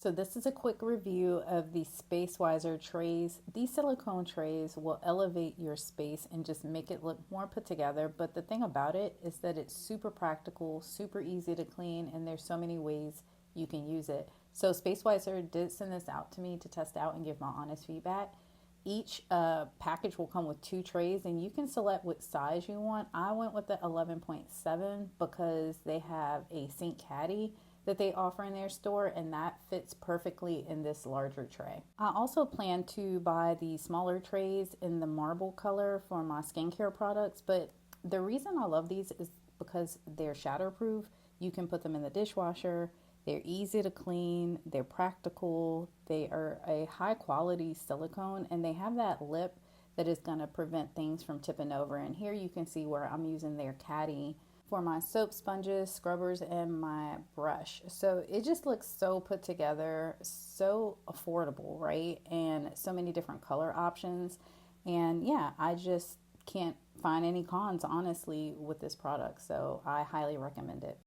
So this is a quick review of the SpaceWiser trays. These silicone trays will elevate your space and just make it look more put together. But the thing about it is that it's super practical, super easy to clean, and there's so many ways you can use it. So SpaceWiser did send this out to me to test out and give my honest feedback. Each package will come with two trays, and you can select what size you want. I went with the 11.7 because they have a sink caddy that they offer in their store, and that fits perfectly in this larger tray. I also plan to buy the smaller trays in the marble color for my skincare products, but the reason I love these is because they're shatterproof. You can put them in the dishwasher. They're easy to clean, they're practical, they are a high quality silicone, and they have that lip that is going to prevent things from tipping over. And here you can see where I'm using their caddy for my soap sponges, scrubbers, and my brush. So it just looks so put together, so affordable, right? And so many different color options. And yeah, I just can't find any cons, honestly, with this product. So I highly recommend it.